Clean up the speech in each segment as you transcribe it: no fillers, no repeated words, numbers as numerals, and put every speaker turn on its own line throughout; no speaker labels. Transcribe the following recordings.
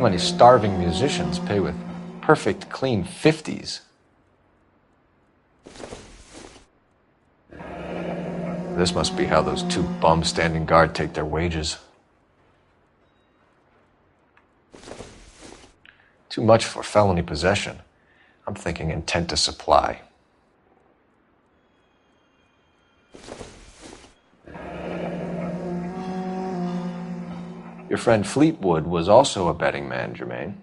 many starving musicians pay with perfect, clean 50s? This must be how those two bums standing guard take their wages. Too much for felony possession. I'm thinking intent to supply. Your friend Fleetwood was also a betting man, Jermaine.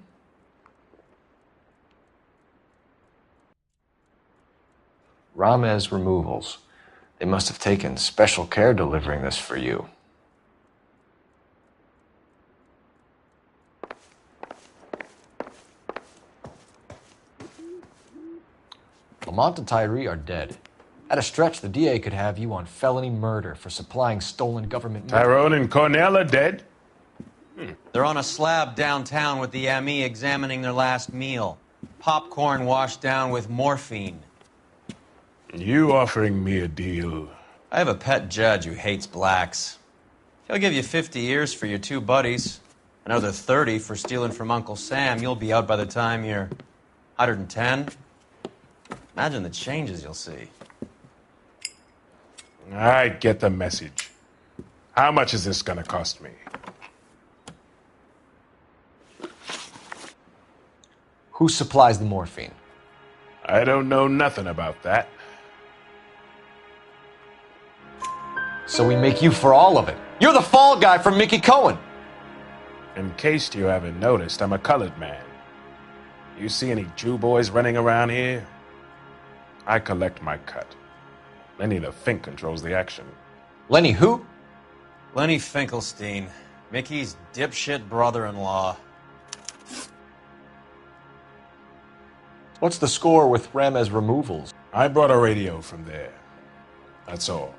Ramez Removals. They must have taken special care delivering this for you. Lamont and Tyree are dead. At a stretch, the DA could have you on felony murder for supplying stolen government...
Tyrone and Cornell are dead?
They're on a slab downtown with the ME examining their last meal. Popcorn washed down with morphine.
You offering me a deal?
I have a pet judge who hates blacks. He'll give you 50 years for your two buddies. Another 30 for stealing from Uncle Sam. You'll be out by the time you're 110. Imagine the changes you'll see.
I get the message. How much is this gonna cost me?
Who supplies the morphine?
I don't know nothing about that.
So we make you for all of it. You're the fall guy from Mickey Cohen.
In case you haven't noticed, I'm a colored man. You see any Jew boys running around here? I collect my cut. Lenny the Fink controls the action.
Lenny who?
Lenny Finkelstein, Mickey's dipshit brother-in-law.
What's the score with Ramez Removals?
I brought a radio from there. That's all.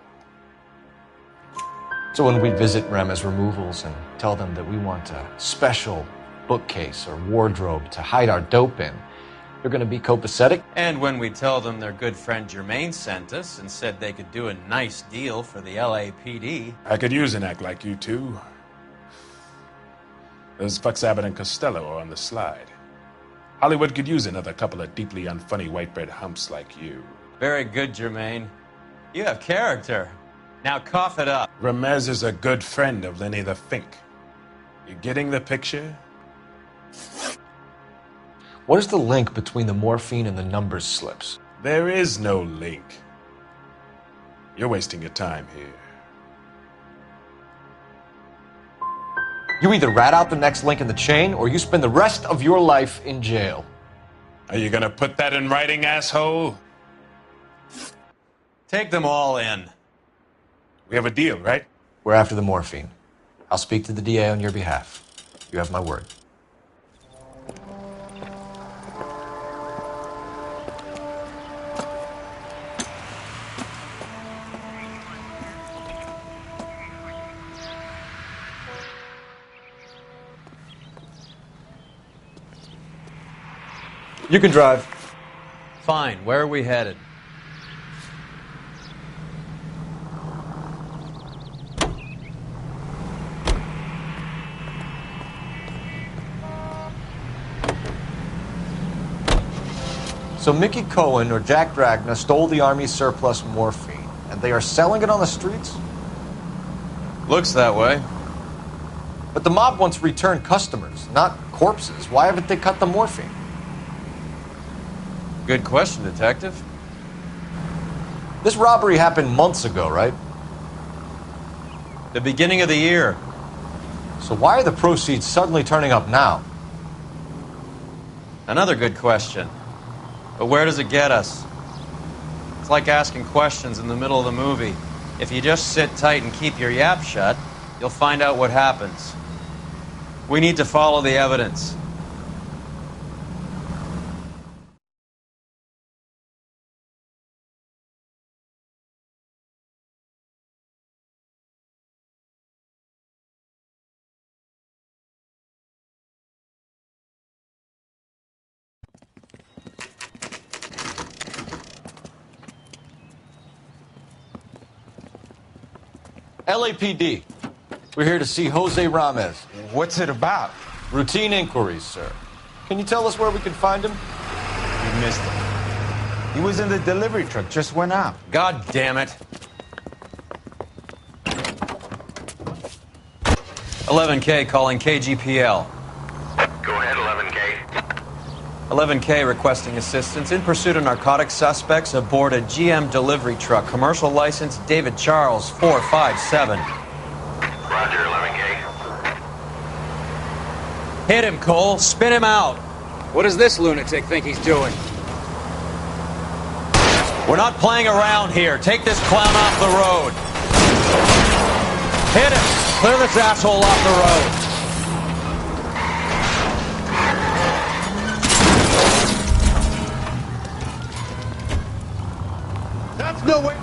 So when we visit Ramez Removals and tell them that we want a special bookcase or wardrobe to hide our dope in, they're going to be copacetic?
And when we tell them their good friend Jermaine sent us and said they could do a nice deal for the LAPD.
I could use an act like you two. Those fucks Abbott and Costello are on the slide. Hollywood could use another couple of deeply unfunny white bread humps like you.
Very good, Jermaine. You have character. Now cough it up.
Ramez is a good friend of Lenny the Fink. You getting the picture?
What is the link between the morphine and the numbers slips?
There is no link. You're wasting your time here.
You either rat out the next link in the chain, or you spend the rest of your life in jail.
Are you gonna put that in writing, asshole?
Take them all in.
We have a deal, right?
We're after the morphine. I'll speak to the DA on your behalf. You have my word. You can drive.
Fine. Where are we headed?
So Mickey Cohen or Jack Dragna stole the Army's surplus morphine, and they are selling it on the streets?
Looks that way.
But the mob wants return customers, not corpses. Why haven't they cut the morphine?
Good question, Detective.
This robbery happened months ago, right?
The beginning of the year.
So why are the proceeds suddenly turning up now?
Another good question. But where does it get us? It's like asking questions in the middle of the movie. If you just sit tight and keep your yap shut, you'll find out what happens. We need to follow the evidence.
LAPD. We're here to see Jose Ramez.
What's it about?
Routine inquiries, sir. Can you tell us where we can find him?
You missed him. He was in the delivery truck, just went out.
God damn it. 11K calling KGPL.
Go ahead, 11K.
11K requesting assistance in pursuit of narcotic suspects aboard a GM delivery truck. Commercial license David Charles 457.
Roger, 11K.
Hit him, Cole. Spin him out.
What does this lunatic think he's doing?
We're not playing around here. Take this clown off the road. Hit him. Clear this asshole off the road.
That's no way.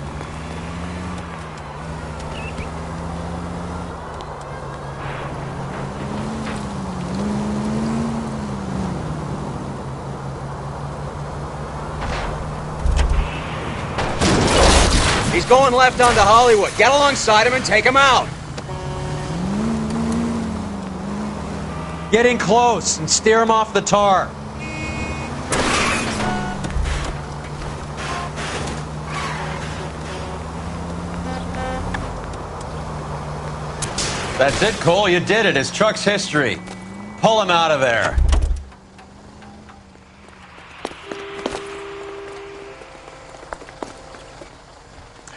He's going left onto Hollywood. Get alongside him and take him out.
Get in close and steer him off the tar. That's it, Cole. You did it. His truck's history. Pull him out of there.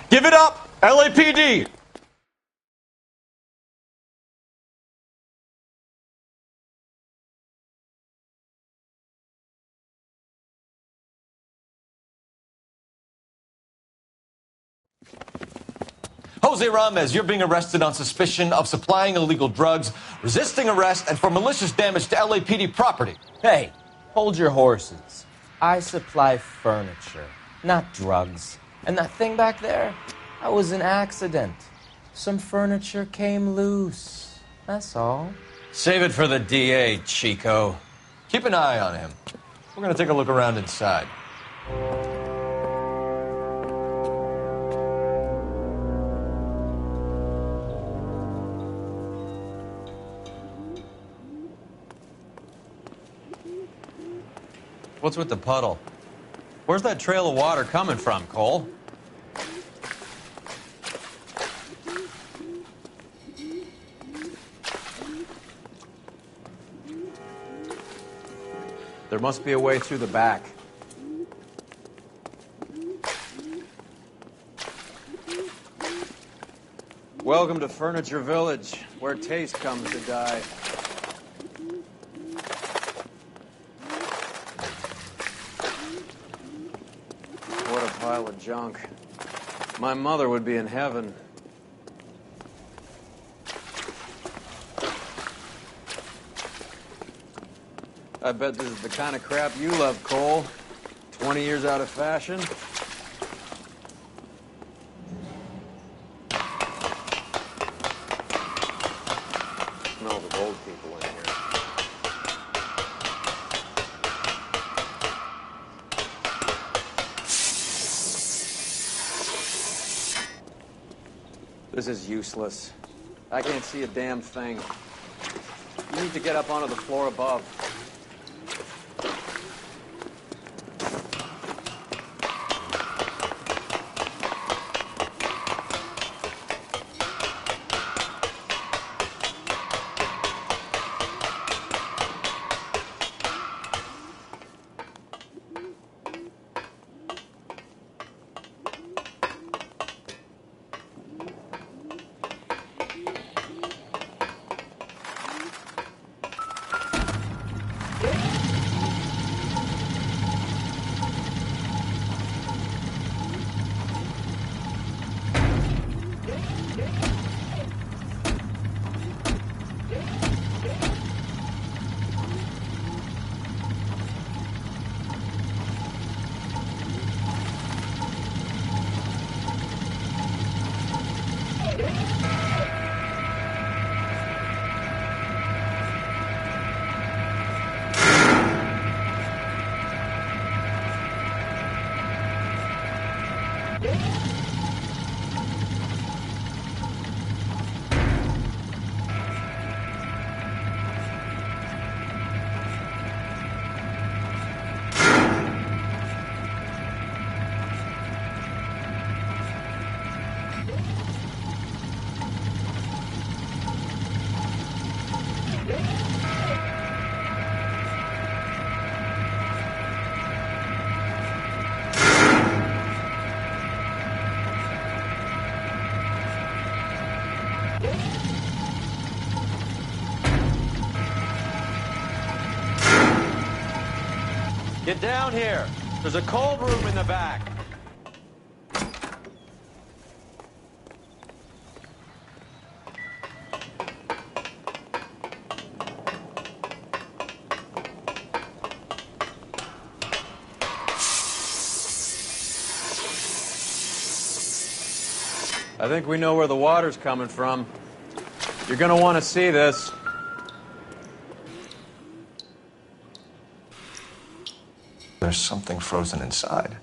Give it up, LAPD.
Jose Ramez, you're being arrested on suspicion of supplying illegal drugs, resisting arrest, and for malicious damage to LAPD property.
Hey, hold your horses. I supply furniture, not drugs. And that thing back there, that was an accident. Some furniture came loose. That's all.
Save it for the DA, Chico.
Keep an eye on him. We're going to take a look around inside.
What's with the puddle? Where's that trail of water coming from, Cole? There must be a way through the back. Welcome to Furniture Village, where taste comes to die. What a pile of junk. My mother would be in heaven. I bet this is the kind of crap you love, Cole. 20 years out of fashion. Smells of old people in here. This is useless. I can't see a damn thing. You need to get up onto the floor above. Get down here. There's a cold room in the back. I think we know where the water's coming from. You're gonna want to see this.
There's something frozen inside.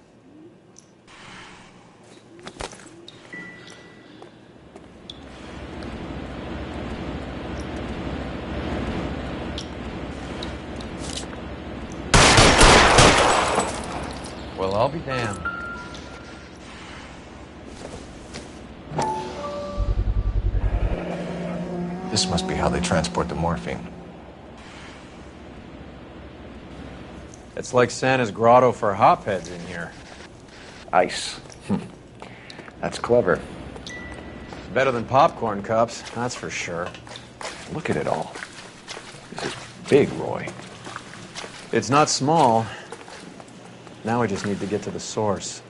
Well, I'll be damned.
This must be how they transport the morphine.
It's like Santa's grotto for hopheads in here.
Ice. That's clever.
Better than popcorn cups, that's for sure.
Look at it all. This is big, Roy.
It's not small. Now we just need to get to the source.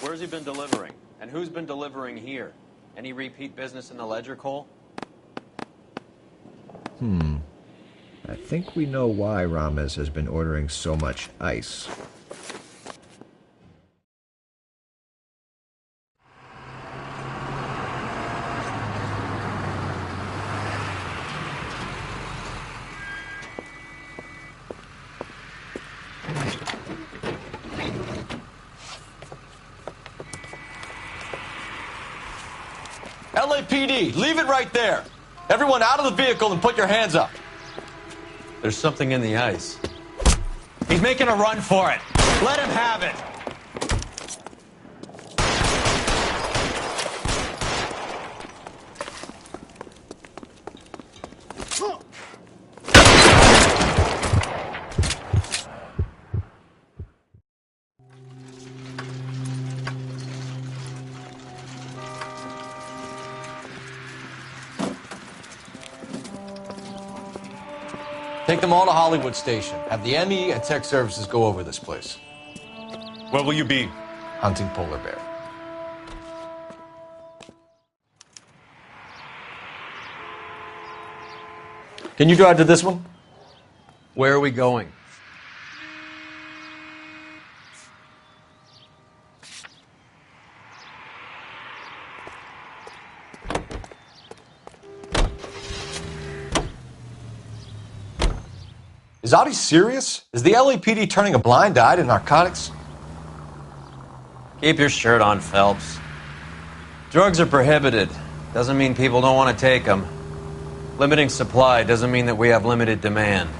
Where's he been delivering? And who's been delivering here? Any repeat business in the ledger, Cole?
I think we know why Ramos has been ordering so much ice.
LAPD, leave it right there. Everyone out of the vehicle and put your hands up.
There's something in the ice. He's making a run for it. Let him have it.
Take them all to Hollywood Station. Have the ME and Tech Services go over this place.
Where will you be?
Hunting polar bear. Can you drive to this one?
Where are we going?
Is Audie serious? Is the LAPD turning a blind eye to narcotics?
Keep your shirt on, Phelps. Drugs are prohibited. Doesn't mean people don't want to take them. Limiting supply doesn't mean that we have limited demand.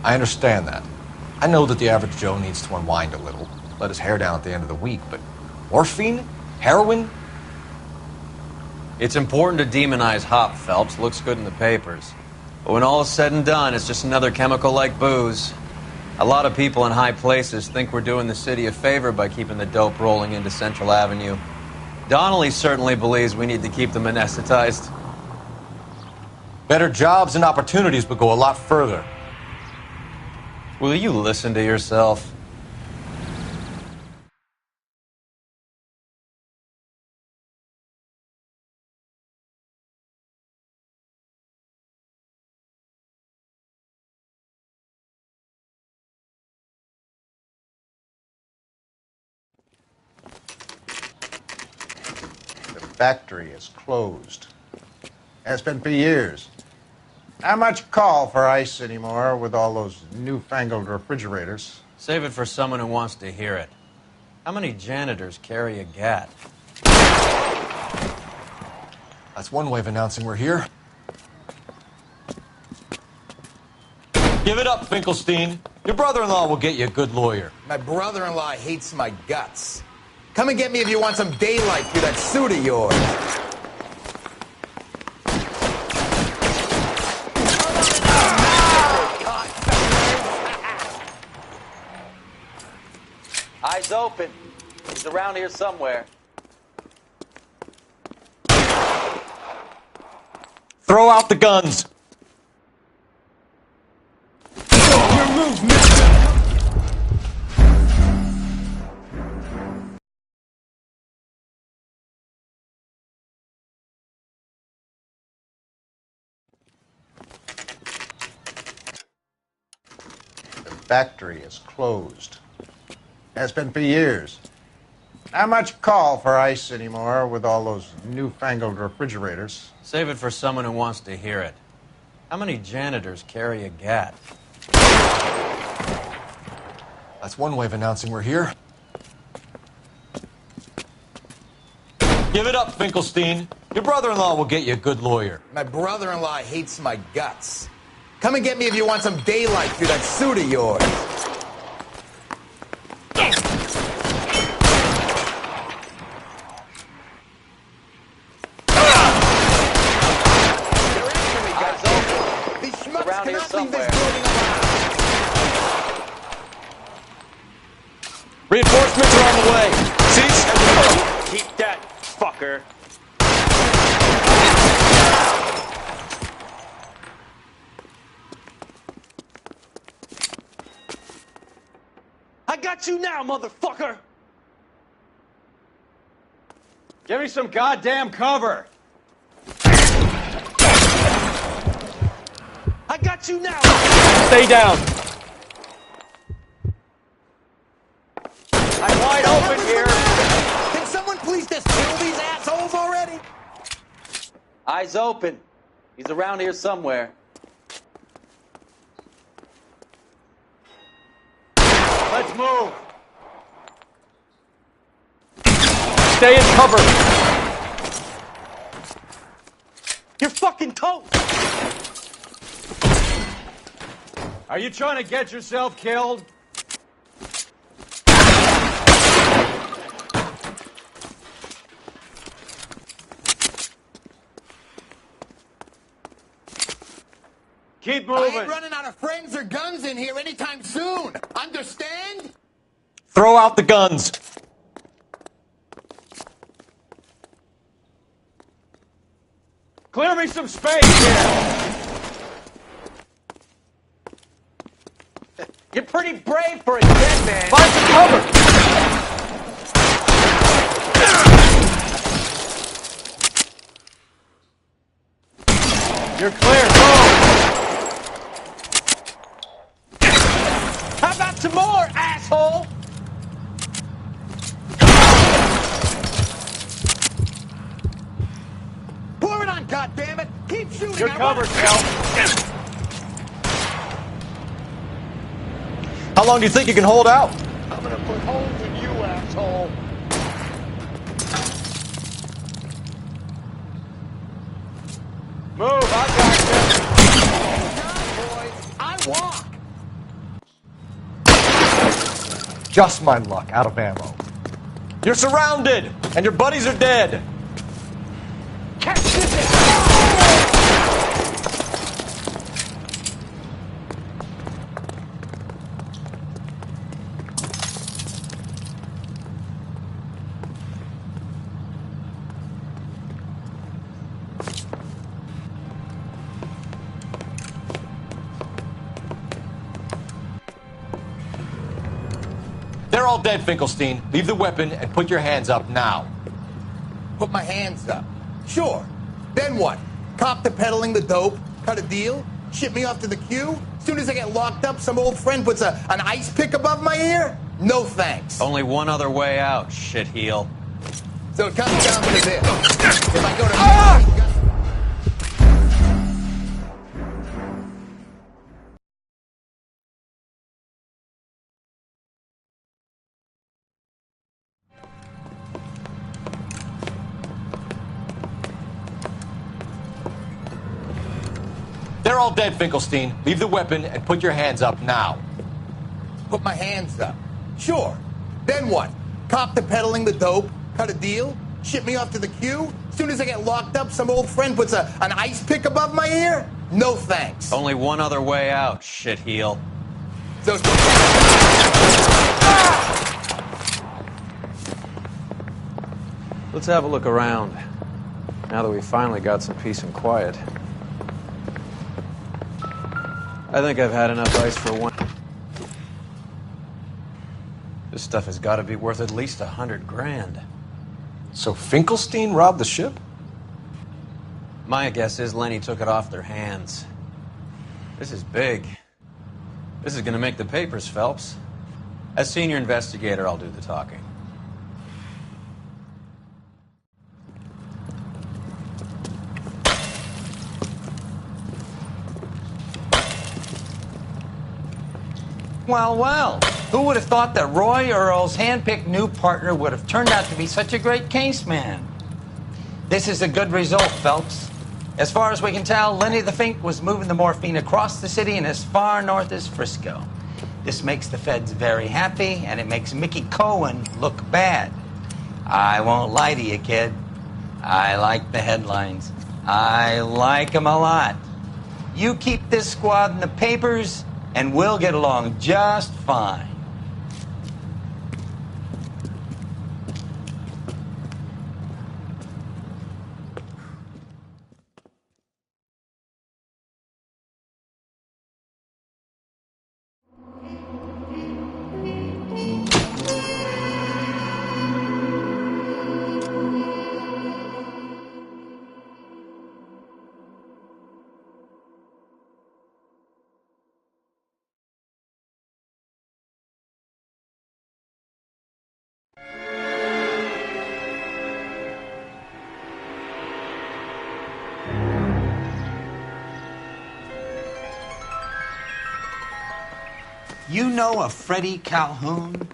I understand that. I know that the average Joe needs to unwind a little, let his hair down at the end of the week, but morphine? Heroin?
It's important to demonize hop, Phelps. Looks good in the papers. But when all is said and done, it's just another chemical like booze. A lot of people in high places think we're doing the city a favor by keeping the dope rolling into Central Avenue. Donnelly certainly believes we need to keep them anesthetized.
Better jobs and opportunities would go a lot further.
Will you listen to yourself?
Factory is closed. Has been for years. Not much call for ice anymore with all those newfangled refrigerators.
Save it for someone who wants to hear it. How many janitors carry a gat?
That's one way of announcing we're here.
Give it up, Finkelstein. Your brother-in-law will get you a good lawyer.
My brother-in-law hates my guts. Come and get me if you want some daylight through that suit of yours.
Eyes open. He's around here somewhere.
Throw out the guns.
Your move, mister!
The factory is closed. Has been for years. Not much call for ice anymore with all those newfangled refrigerators.
Save it for someone who wants to hear it. How many janitors carry a gat?
That's one way of announcing we're here.
Give it up, Finkelstein. Your brother-in-law will get you a good lawyer.
My brother-in-law hates my guts. Come and get me if you want some daylight through that suit of yours.
Around here somewhere.
Reinforcements are on the way. Cease and desist.
Keep that, fucker.
I got you now, motherfucker!
Give me some goddamn cover!
I got you now!
Stay down.
I'm wide open here!
Can someone please just kill these assholes already?
Eyes open. He's around here somewhere. Let's move!
Stay in cover.
You're fucking toast!
Are you trying to get yourself killed? Keep
I
moving.
ain't running out of friends or guns in here anytime soon. Understand?
Throw out the guns.
Clear me some space here.
You're pretty brave for a dead man.
Find some cover.
You're clear. Move.
How about some more, asshole? Pour it on, goddammit! Keep shooting!
You're covered, Cal.
How long do you think you can hold out?
I'm gonna put holes in you, asshole!
Move, I got
Boys, I walk!
Just my luck, out of ammo.
You're surrounded, and your buddies are dead.
Catch this!
They're all dead, Finkelstein. Leave the weapon and put your hands up now.
Put my hands up. Sure. Then what? Cop to peddling the dope? Cut a deal? Ship me off to the queue? Soon as I get locked up, some old friend puts an ice pick above my ear? No thanks.
Only one other way out, shitheel.
So it comes down to this. If I go to...
They're all dead, Finkelstein. Leave the weapon and put your hands up now.
Put my hands up. Sure. Then what? Cop to peddling the dope, cut a deal, ship me off to the queue? Soon as I get locked up, some old friend puts an ice pick above my ear? No thanks.
Only one other way out, shitheel.
Those...
Let's have a look around, now that we finally got some peace and quiet. I think I've had enough ice for one. This stuff has got to be worth at least $100 grand.
So Finkelstein robbed the ship?
My guess is Lenny took it off their hands. This is big. This is going to make the papers, Phelps. As senior investigator, I'll do the talking.
Well, well, who would have thought that Roy Earl's handpicked new partner would have turned out to be such a great case man? This is a good result, Phelps. As far as we can tell, Lenny the Fink was moving the morphine across the city and as far north as Frisco. This makes the feds very happy, and it makes Mickey Cohen look bad. I won't lie to you, kid. I like the headlines. I like them a lot. You keep this squad in the papers, and we'll get along just fine. You know a Freddie Calhoun?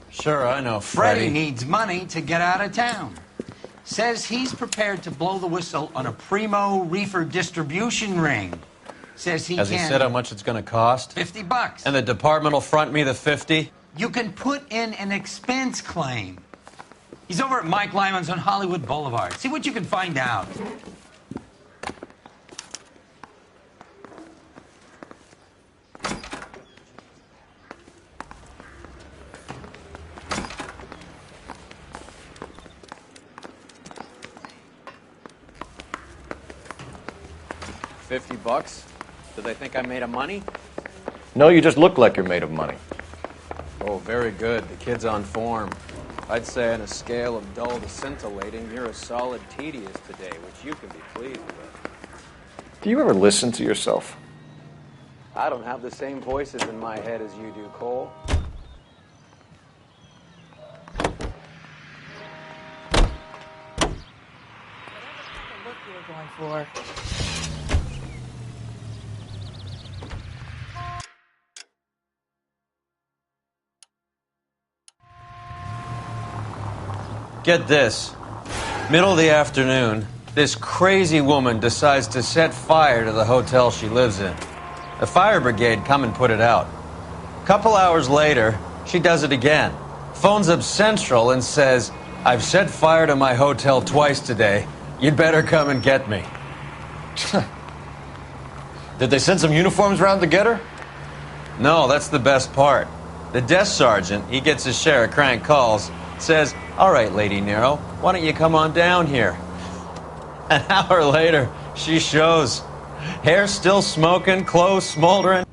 Sure, I know
Freddie needs money to get out of town. Says he's prepared to blow the whistle on a primo reefer distribution ring. Says he
Has he said how much it's going to cost?
$50.
And the department will front me the 50?
You can put in an expense claim. He's over at Mike Lyman's on Hollywood Boulevard. See what you can find out.
$50? Do they think I'm made of money?
No, you just look like you're made of money.
Oh, very good. The kid's on form. I'd say on a scale of dull to scintillating, you're a solid tedious today, which you can be pleased with.
Do you ever listen to yourself?
I don't have the same voices in my head as you do, Cole.
Look you were going for.
Get this. Middle of the afternoon, this crazy woman decides to set fire to the hotel she lives in. The fire brigade come and put it out. A couple hours later, she does it again. Phones up Central and says, "I've set fire to my hotel twice today. You'd better come and get me."
Did they send some uniforms around to get her?
No, that's the best part. The desk sergeant, he gets his share of crank calls, says, "All right, Lady Nero, why don't you come on down here?" An hour later, she shows. Hair still smoking, clothes smoldering.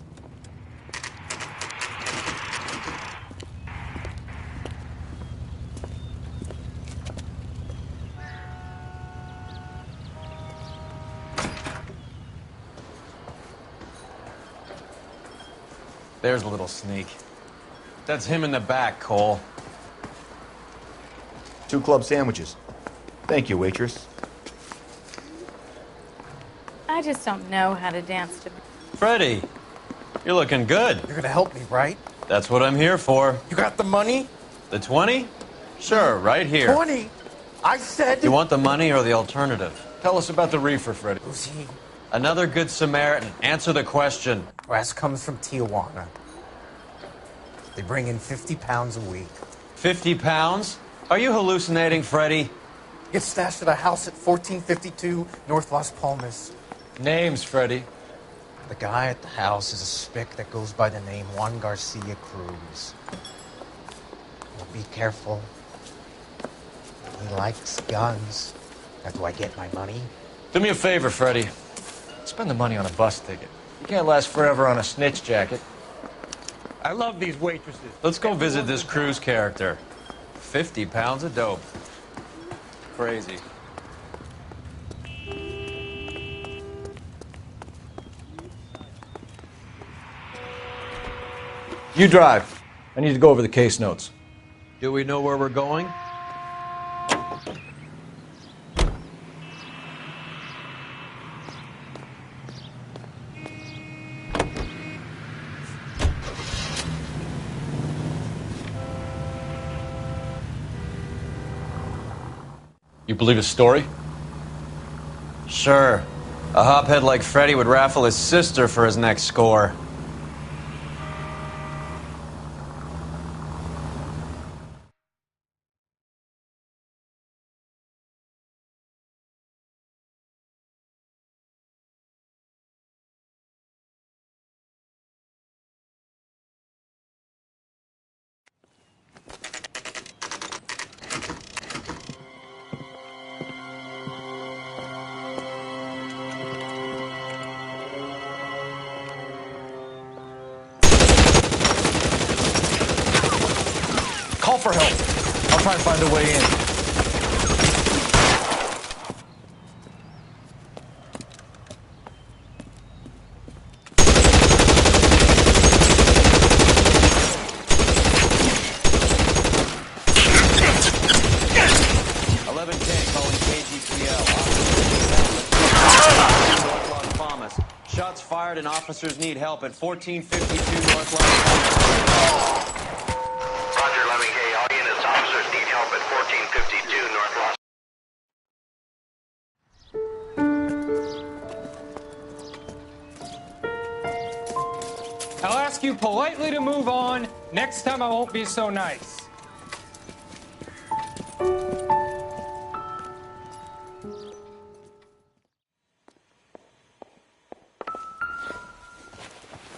There's a little sneak. That's him in the back, Cole.
2 club sandwiches. Thank you, waitress.
I just don't know how to dance to...
Freddie, you're looking good.
You're gonna help me, right?
That's what I'm here for.
You got the money?
The 20? Sure, right here.
20? I said...
You want the money or the alternative?
Tell us about the reefer, Freddie.
Lucy,
Another good Samaritan. Answer the question.
Wes comes from Tijuana. They bring in 50 pounds a week.
50 pounds? Are you hallucinating, Freddy?
Gets stashed at a house at 1452 North Las Palmas.
Names, Freddy.
The guy at the house is a spick that goes by the name Juan Garcia Cruz. Well, be careful. He likes guns. Now, do I get my money?
Do me a favor, Freddy. Spend the money on a bus ticket. You can't last forever on a snitch jacket.
I love these waitresses.
Let's go visit this Cruz character. 50 pounds of dope. Crazy.
You drive. I need to go over the case notes.
Do we know where we're going?
You believe his story?
Sure. A hophead like Freddy would raffle his sister for his next score.
Call for help. I'll try and find a way in.
Shots fired and officers need help at 1452 North Las Palmas.
Roger, 11K. All units, officers need help at 1452 North Las.
I'll ask you politely to move on. Next time I won't be so nice.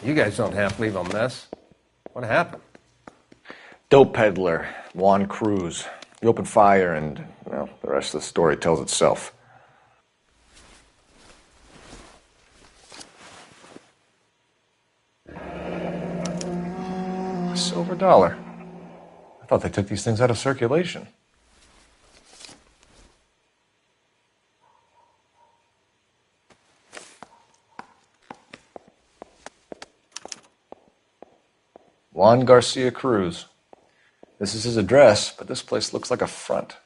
You guys don't half leave a mess. What happened?
Dope peddler, Juan Cruz. He opened fire and, well, the rest of the story tells itself. A silver dollar. I thought they took these things out of circulation. Juan Garcia Cruz. This is his address, but this place looks like a front.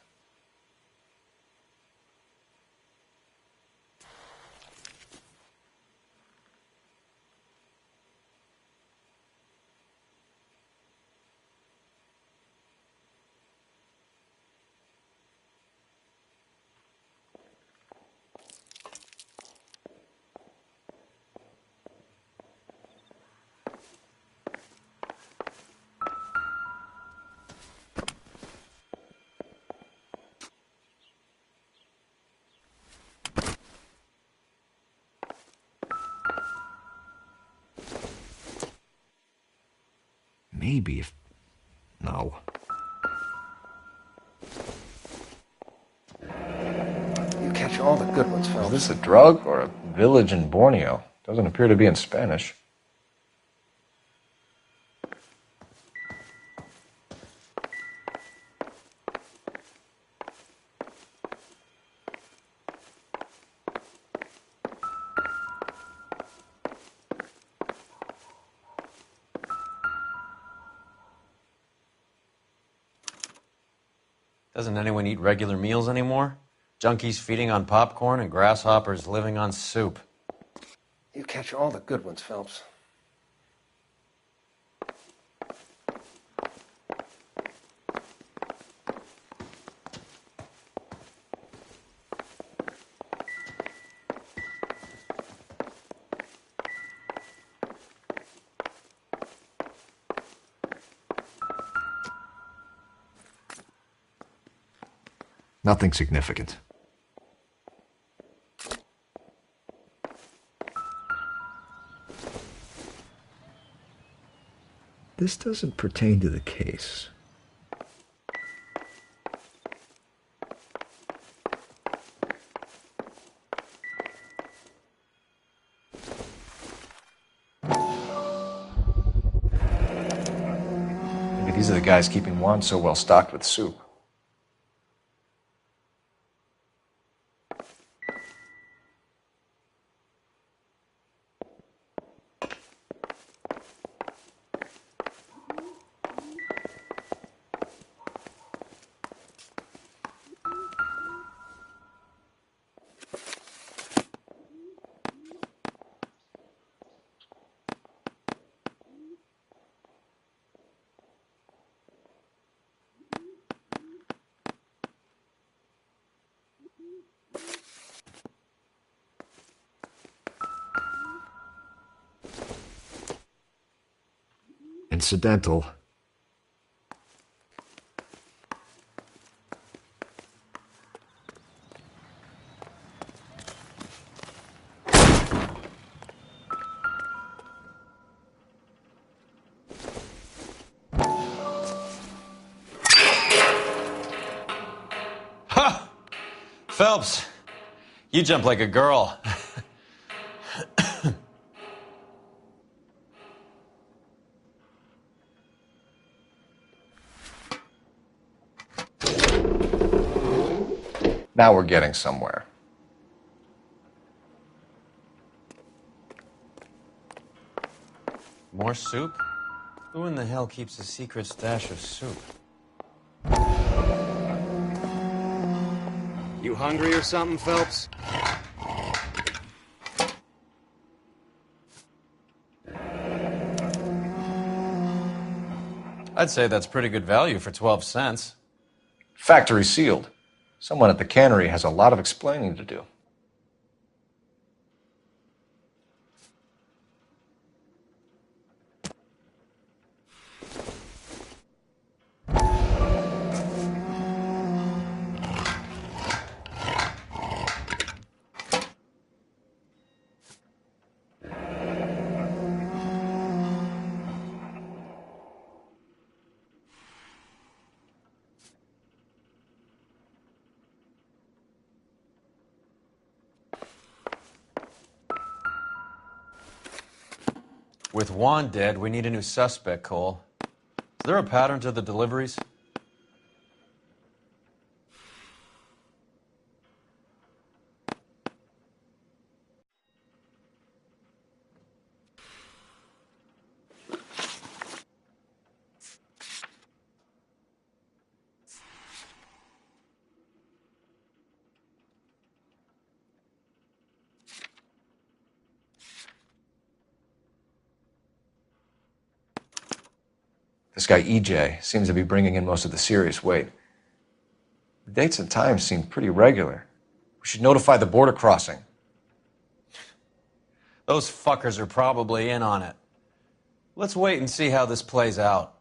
Maybe if... No.
You catch all the good ones, Phelps.
Is this a drug or a village in Borneo? Doesn't appear to be in Spanish.
Doesn't anyone eat regular meals anymore? Junkies feeding on popcorn and grasshoppers living on soup.
You catch all the good ones, Phelps.
Nothing significant. This doesn't pertain to the case.
Maybe these are the guys keeping Juan so well stocked with soup.
Incidental.
Ha! Phelps, you jump like a girl.
Now we're getting somewhere.
More soup? Who in the hell keeps a secret stash of soup?
You hungry or something, Phelps?
I'd say that's pretty good value for 12 cents.
Factory sealed. Someone at the cannery has a lot of explaining to do.
With Juan dead, we need a new suspect, Cole. Is there a pattern to the deliveries?
This guy EJ seems to be bringing in most of the serious weight. The dates and times seem pretty regular. We should notify the border crossing.
Those fuckers are probably in on it. Let's wait and see how this plays out.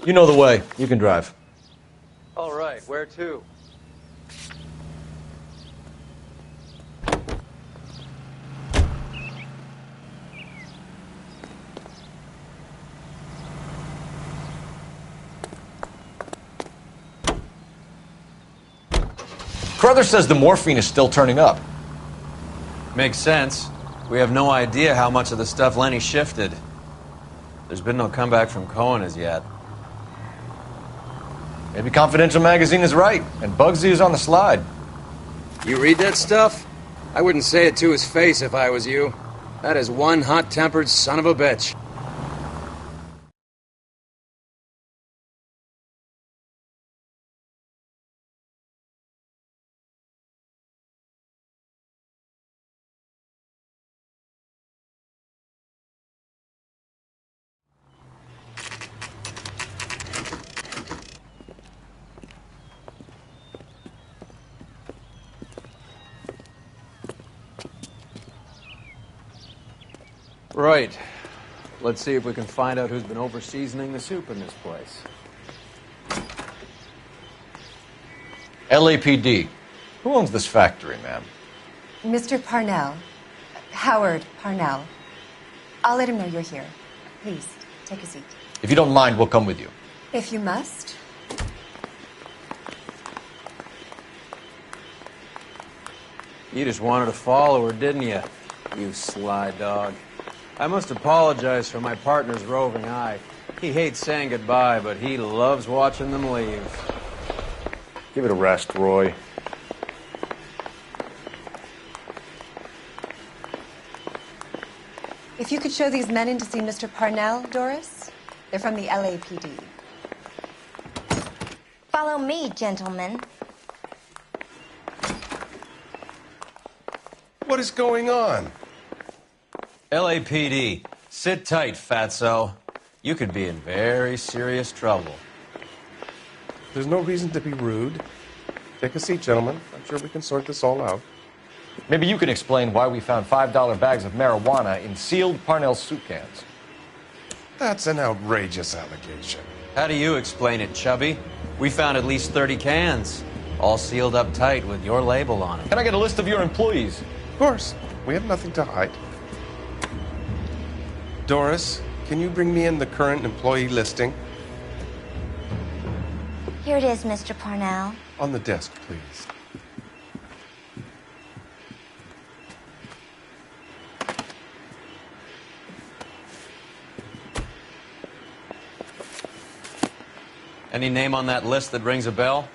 You know the way. You can drive.
All right, where to?
Carruthers says the morphine is still turning up.
Makes sense. We have no idea how much of the stuff Lenny shifted. There's been no comeback from Cohen as yet.
Maybe Confidential Magazine is right, and Bugsy is on the slide.
You read that stuff? I wouldn't say it to his face if I was you. That is one hot-tempered son of a bitch.
Right. Let's see if we can find out who's been over-seasoning the soup in this place.
LAPD. Who owns this factory, ma'am?
Mr. Parnell. Howard Parnell. I'll let him know you're here. Please, take a seat.
If you don't mind, we'll come with you.
If you must.
You just wanted to follow her, didn't you? You sly dog. I must apologize for my partner's roving eye. He hates saying goodbye, but he loves watching them leave.
Give it a rest, Roy.
If you could show these men in to see Mr. Parnell, Doris. They're from the LAPD.
Follow me, gentlemen.
What is going on?
LAPD, sit tight, fatso. You could be in very serious trouble.
There's no reason to be rude. Take a seat, gentlemen. I'm sure we can sort this all out.
Maybe you can explain why we found $5 bags of marijuana in sealed Parnell soup cans.
That's an outrageous allegation.
How do you explain it, Chubby? We found at least 30 cans, all sealed up tight with your label on them.
Can I get a list of your employees?
Of course. We have nothing to hide. Doris, can you bring me in the current employee listing?
Here it is, Mr. Parnell.
On the desk, please.
Any name on that list that rings a bell?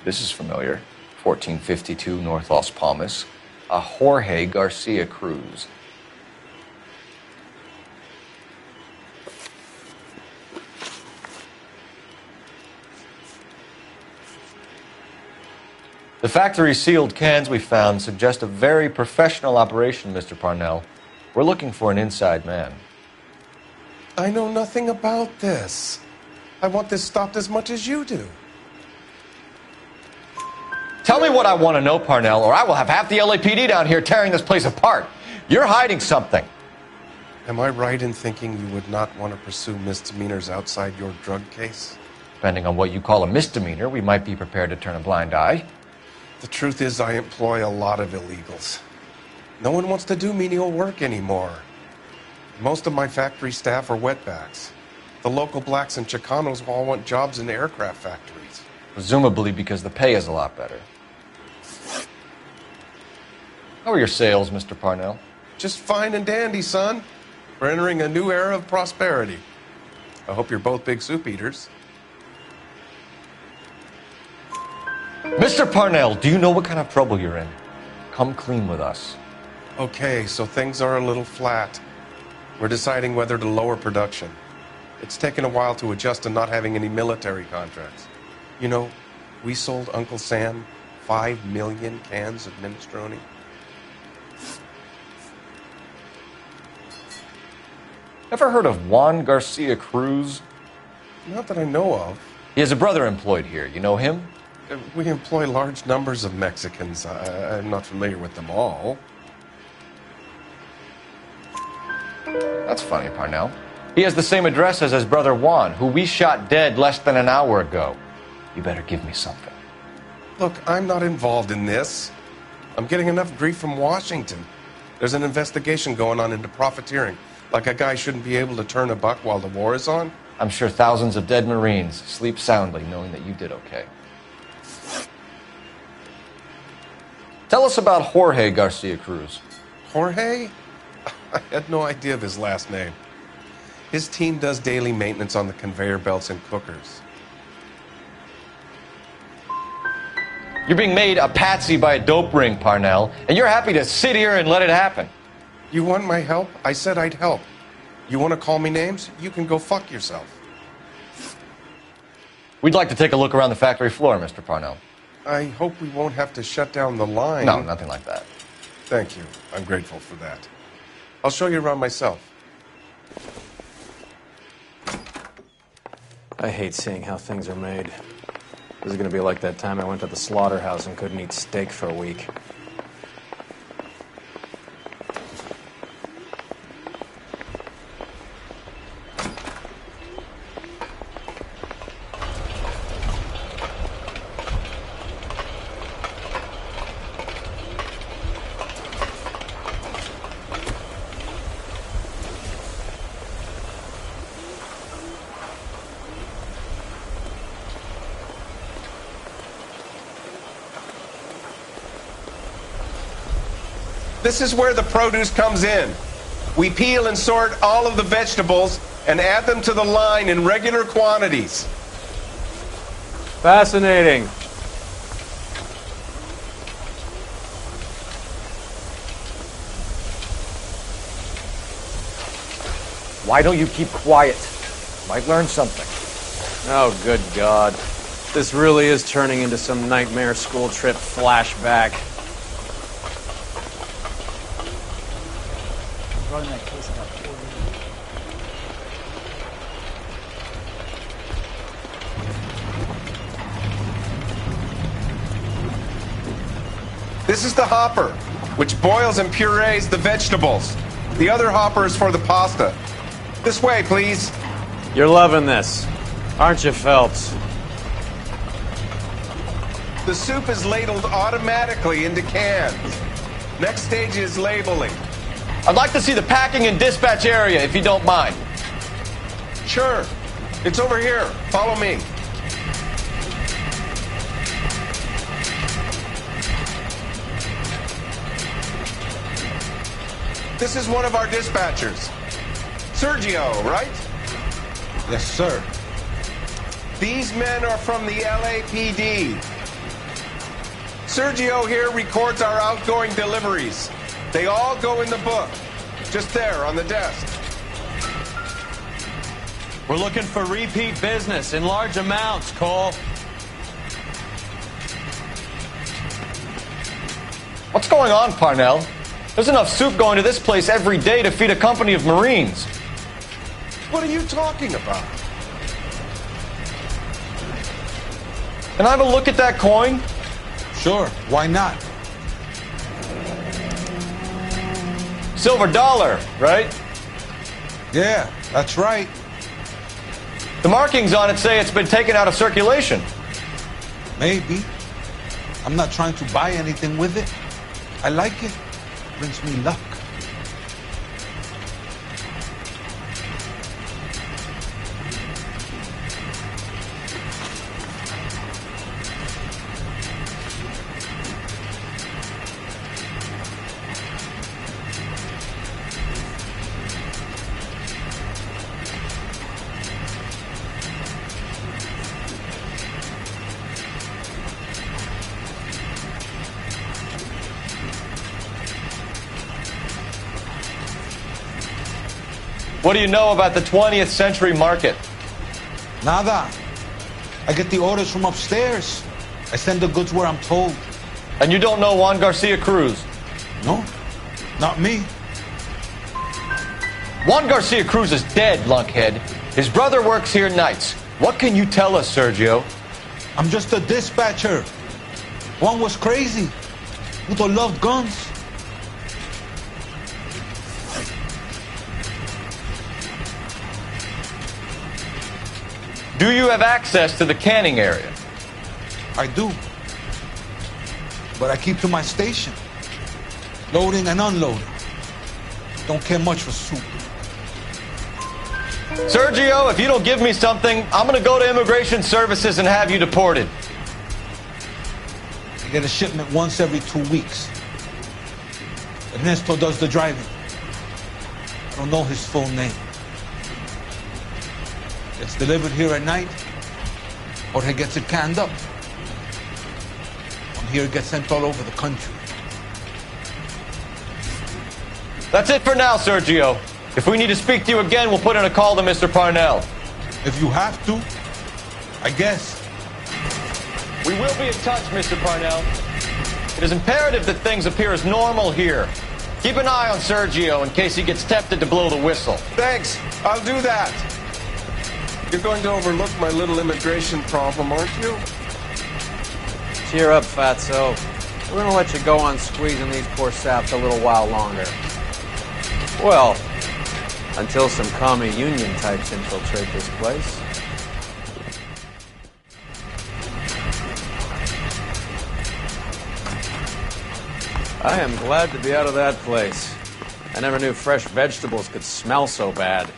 This is familiar. 1452 North Las Palmas. A Jorge Garcia Cruz. The factory sealed cans we found suggest a very professional operation, Mr. Parnell. We're looking for an inside man.
I know nothing about this. I want this stopped as much as you do.
Tell me what I want to know, Parnell, or I will have half the LAPD down here tearing this place apart. You're hiding something.
Am I right in thinking you would not want to pursue misdemeanors outside your drug case?
Depending on what you call a misdemeanor, we might be prepared to turn a blind eye.
The truth is, I employ a lot of illegals. No one wants to do menial work anymore. Most of my factory staff are wetbacks. The local blacks and Chicanos all want jobs in the aircraft factories.
Presumably because the pay is a lot better. How are your sales, Mr. Parnell?
Just fine and dandy, son. We're entering a new era of prosperity. I hope you're both big soup eaters.
Mr. Parnell, do you know what kind of trouble you're in? Come clean with us.
Okay, so things are a little flat. We're deciding whether to lower production. It's taken a while to adjust to not having any military contracts. You know, we sold Uncle Sam 5 million cans of minestrone.
Ever heard of Juan Garcia Cruz?
Not that I know of.
He has a brother employed here. You know him?
We employ large numbers of Mexicans. I'm not familiar with them all.
That's funny, Parnell. He has the same address as his brother Juan, who we shot dead less than an hour ago. You better give me something.
Look, I'm not involved in this. I'm getting enough grief from Washington. There's an investigation going on into profiteering. Like a guy shouldn't be able to turn a buck while the war is on.
I'm sure thousands of dead Marines sleep soundly knowing that you did okay. Tell us about Jorge Garcia Cruz.
Jorge? I had no idea of his last name. His team does daily maintenance on the conveyor belts and cookers.
You're being made a patsy by a dope ring, Parnell, and you're happy to sit here and let it happen.
You want my help? I said I'd help. You want to call me names? You can go fuck yourself.
We'd like to take a look around the factory floor, Mr. Parnell.
I hope we won't have to shut down the line.
No, nothing like that.
Thank you. I'm grateful for that. I'll show you around myself.
I hate seeing how things are made. This is going to be like that time I went to the slaughterhouse and couldn't eat steak for a week.
This is where the produce comes in. We peel and sort all of the vegetables and add them to the line in regular quantities.
Fascinating.
Why don't you keep quiet? Might learn something.
Oh, good God. This really is turning into some nightmare school trip flashback.
Running that case about 4
years. This is the hopper, which boils and purees the vegetables. The other hopper is for the pasta. This way, please.
You're loving this, aren't you, Phelps?
The soup is ladled automatically into cans. Next stage is labeling.
I'd like to see the packing and dispatch area, if you don't mind.
Sure. It's over here. Follow me. This is one of our dispatchers. Sergio, right?
Yes, sir.
These men are from the LAPD. Sergio here records our outgoing deliveries. They all go in the book. Just there on the desk.
We're looking for repeat business in large amounts, Cole.
What's going on, Parnell? There's enough soup going to this place every day to feed a company of Marines.
What are you talking about?
Can I have a look at that coin?
Sure, why not?
Silver dollar, right?
Yeah, that's right.
The markings on it say it's been taken out of circulation.
Maybe. I'm not trying to buy anything with it. I like it. Brings me luck.
What do you know about the 20th century market?
Nada. I get the orders from upstairs. I send the goods where I'm told.
And you don't know Juan Garcia Cruz?
No, not me.
Juan Garcia Cruz is dead, lunkhead. His brother works here nights. What can you tell us, Sergio?
I'm just a dispatcher. Juan was crazy. Puto loved guns.
Do you have access to the canning area?
I do. But I keep to my station. Loading and unloading. Don't care much for soup.
Sergio, if you don't give me something, I'm gonna go to Immigration Services and have you deported.
I get a shipment once every 2 weeks. Ernesto does the driving. I don't know his full name. Gets delivered here at night, or he gets it canned up. From here, it gets sent all over the country.
That's it for now, Sergio. If we need to speak to you again, we'll put in a call to Mr. Parnell.
If you have to, I guess.
We will be in touch, Mr. Parnell. It is imperative that things appear as normal here. Keep an eye on Sergio in case he gets tempted to blow the whistle.
Thanks. I'll do that. You're going to overlook my little immigration problem, aren't you?
Cheer up, fatso. We're gonna let you go on squeezing these poor saps a little while longer. Well, until some commie union types infiltrate this place. I am glad to be out of that place. I never knew fresh vegetables could smell so bad.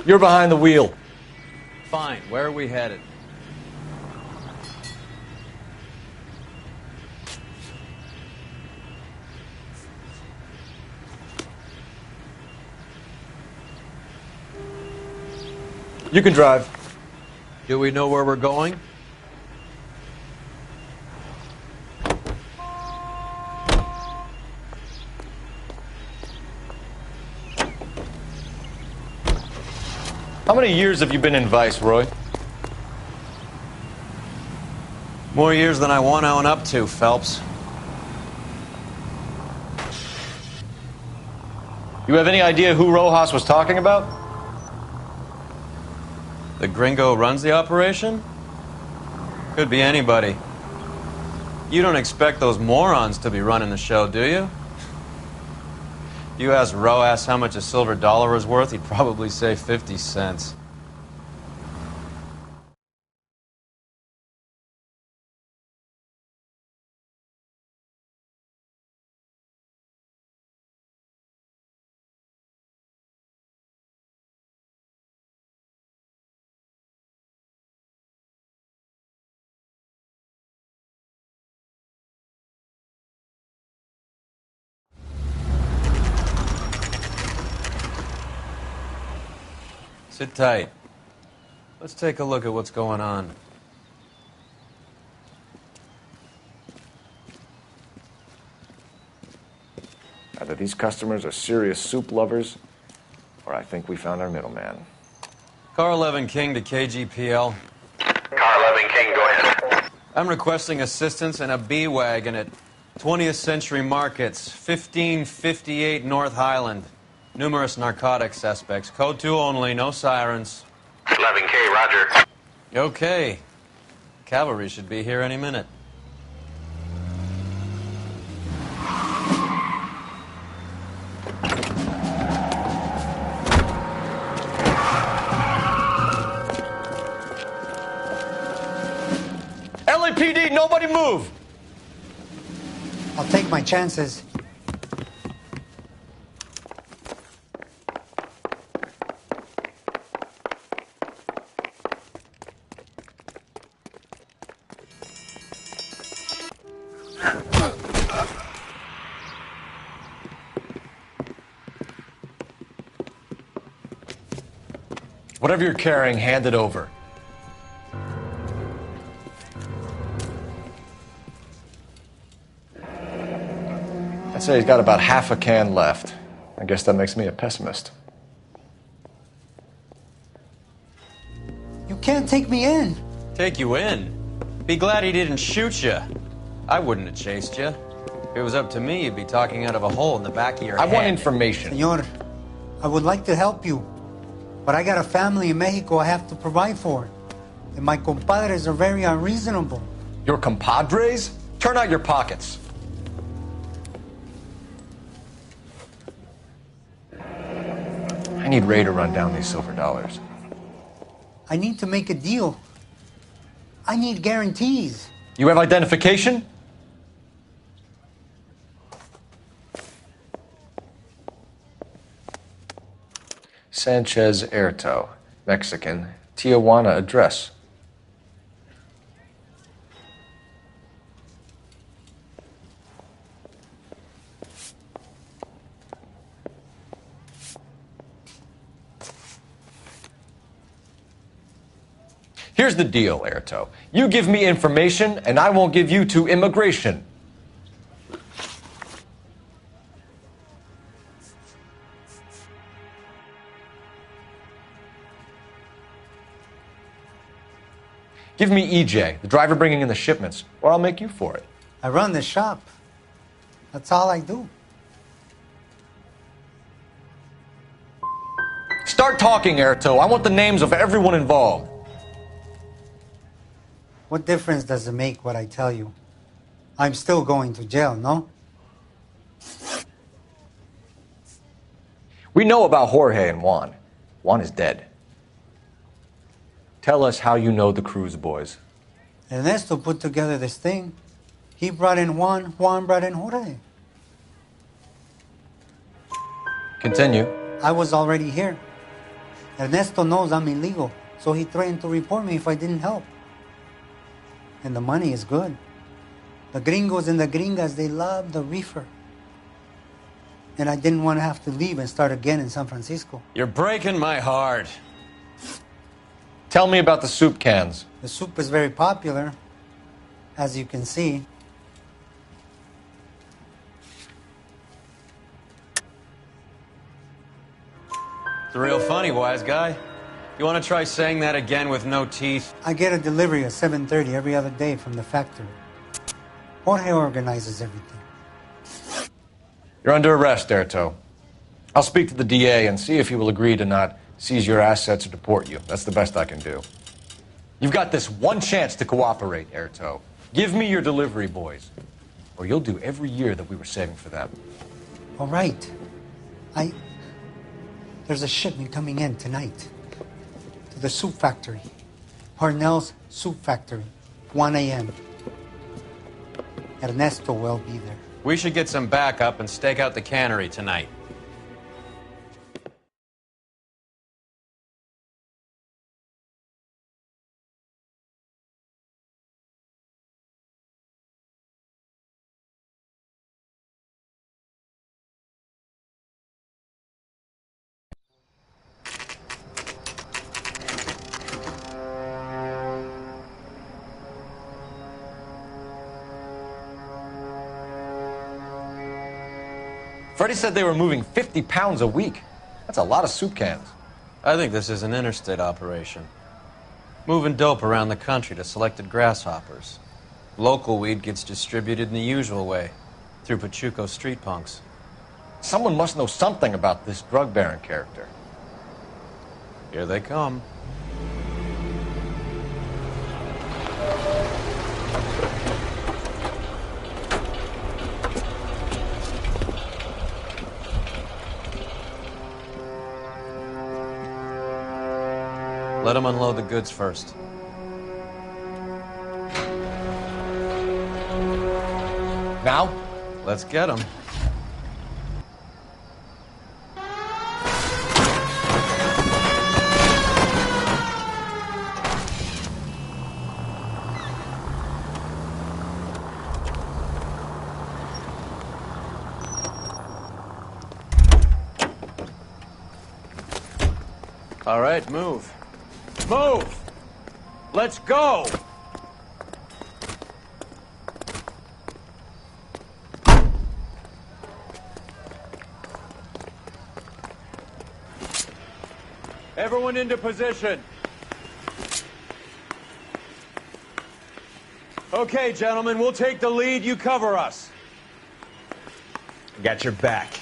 You're behind the wheel.
Fine, where are we headed?
You can drive.
Do we know where we're going?
How many years have you been in Vice, Roy?
More years than I want to own up to, Phelps.
You have any idea who Rojas was talking about?
The gringo runs the operation? Could be anybody. You don't expect those morons to be running the show, do you? If you asked Rojas how much a silver dollar was worth, he'd probably say 50 cents. Sit tight. Let's take a look at what's going on.
Either these customers are serious soup lovers, or I think we found our middleman.
Car 11 King to KGPL.
Car 11 King, go ahead.
I'm requesting assistance in a B-Wagon at 20th Century Markets, 1558 North Highland. Numerous narcotic suspects. Code 2 only, no sirens.
11K, roger.
Okay. Cavalry should be here any minute.
LAPD, nobody move!
I'll take my chances.
Whatever you're carrying, hand it over. I'd say he's got about half a can left. I guess that makes me a pessimist.
You can't take me in.
Take you in? Be glad he didn't shoot you. I wouldn't have chased you. If it was up to me, you'd be talking out of a hole in the back of your head.
I want information.
Senor, I would like to help you, but I got a family in Mexico I have to provide for. And my compadres are very unreasonable.
Your compadres? Turn out your pockets. I need Ray to run down these silver dollars.
I need to make a deal. I need guarantees.
You have identification? Sanchez Erto, Mexican, Tijuana address. Here's the deal, Erto. You give me information, and I won't give you to immigration. Give me EJ, the driver bringing in the shipments, or I'll make you for it.
I run the shop. That's all I do.
Start talking, Erto. I want the names of everyone involved.
What difference does it make what I tell you? I'm still going to jail, no?
We know about Jorge and Juan. Juan is dead. Tell us how you know the Cruz boys.
Ernesto put together this thing. He brought in Juan, Juan brought in Jorge.
Continue.
I was already here. Ernesto knows I'm illegal, so he threatened to report me if I didn't help. And the money is good. The gringos and the gringas, they love the reefer. And I didn't want to have to leave and start again in San Francisco.
You're breaking my heart.
Tell me about the soup cans.
The soup is very popular, as you can see.
It's real funny, wise guy. You want to try saying that again with no teeth?
I get a delivery at 7:30 every other day from the factory. Jorge organizes everything.
You're under arrest, Erto. I'll speak to the DA and see if he will agree to not seize your assets or deport you. That's the best I can do. You've got this one chance to cooperate, Erto. Give me your delivery boys, or you'll do every year that we were saving for them.
All right. There's a shipment coming in tonight to the soup factory. Parnell's Soup Factory, 1 a.m. Ernesto will be there.
We should get some backup and stake out the cannery tonight.
Freddie said they were moving 50 pounds a week. That's a lot of soup cans.
I think this is an interstate operation. Moving dope around the country to selected grasshoppers. Local weed gets distributed in the usual way, through Pachuco street punks.
Someone must know something about this drug baron character.
Here they come. Let them unload the goods first.
Now?
Let's get them. All right, move. Move! Let's go! Everyone into position. Okay, gentlemen, we'll take the lead. You cover us.
Got your back.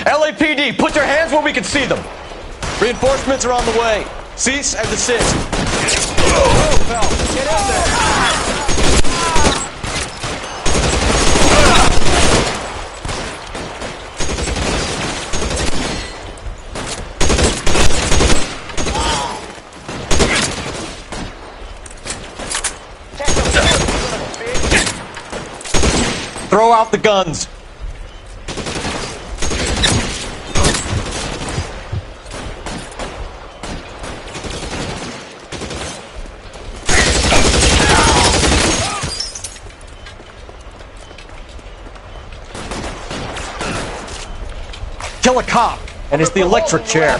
LAPD, put your hands where we can see them. Reinforcements are on the way. Cease and desist.
Go, Phelps. Get in there.
Throw out the guns. Kill a cop, and it's the electric chair.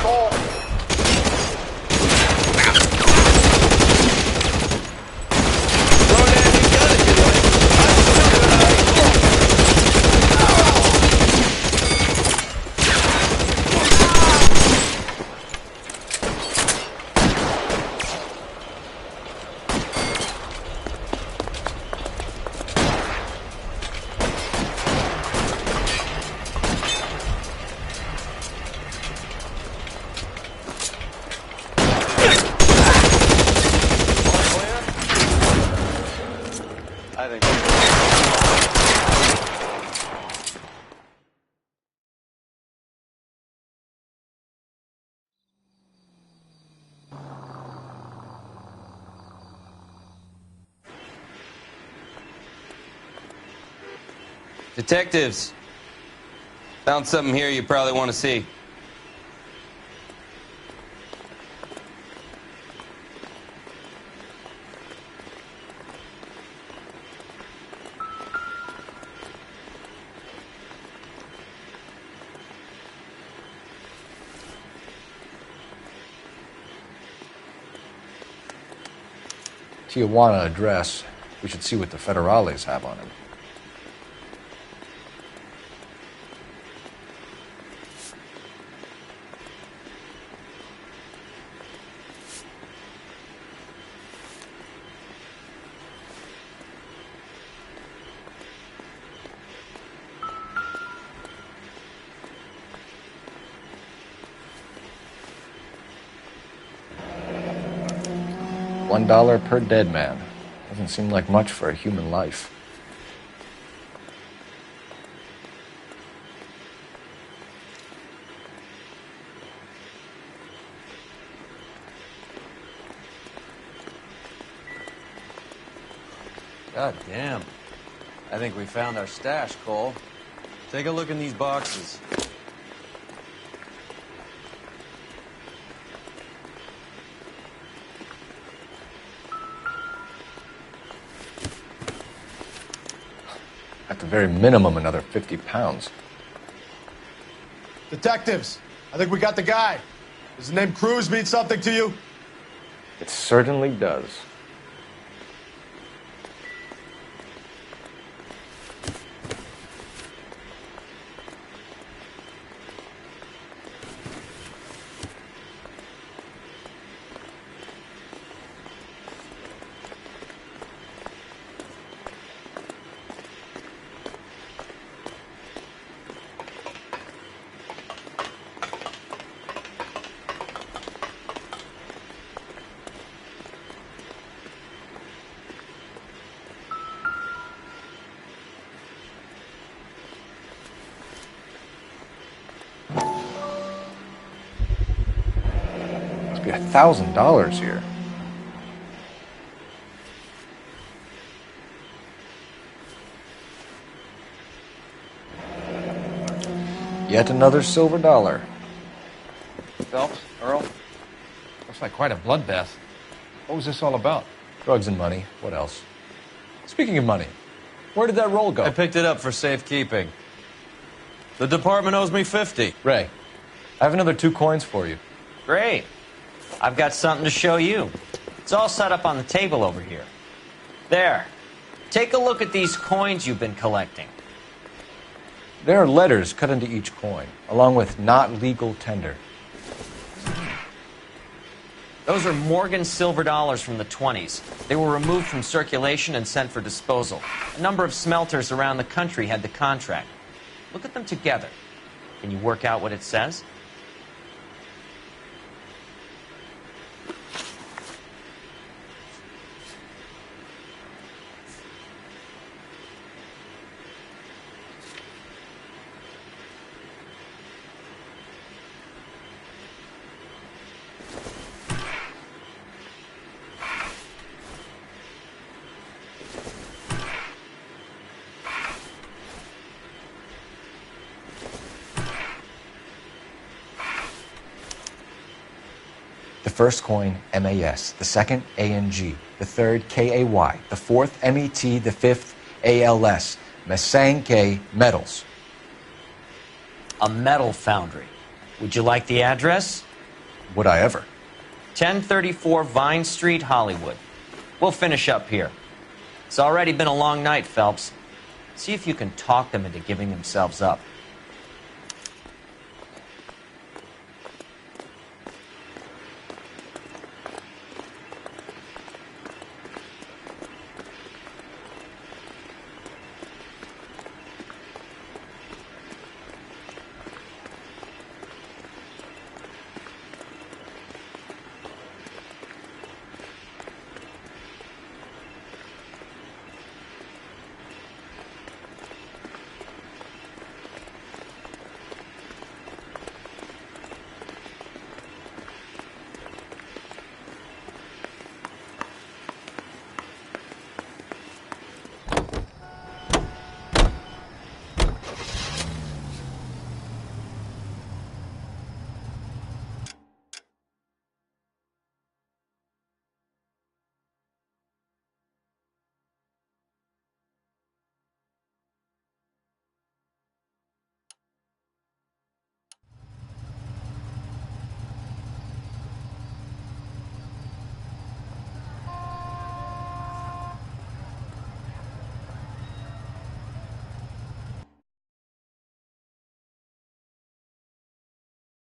Detectives, found something here you probably want to see.
Tijuana address. We should see what the federales have on him. $1 per dead man. Doesn't seem like much for a human life.
God damn. I think we found our stash, Cole. Take a look in these boxes.
At the very minimum, another 50 pounds.
Detectives, I think we got the guy. Does the name Cruz mean something to you?
It certainly does. Be $1,000 here. Yet another silver dollar.
Phelps, Earl, looks like quite a bloodbath. What was this all about?
Drugs and money. What else? Speaking of money, where did that roll go?
I picked it up for safekeeping. The department owes me 50.
Ray, I have another 2 coins for you.
Great. I've got something to show you. It's all set up on the table over here. There. Take a look at these coins you've been collecting.
There are letters cut into each coin, along with not legal tender.
Those are Morgan silver dollars from the 20s. They were removed from circulation and sent for disposal. A number of smelters around the country had the contract. Look at them together. Can you work out what it says?
The first coin, MAS. The second, ANG. The third, KAY. The fourth, MET. The fifth, ALS. Masanke Metals.
A metal foundry. Would you like the address?
Would I ever?
1034 Vine Street, Hollywood. We'll finish up here. It's already been a long night, Phelps. See if you can talk them into giving themselves up.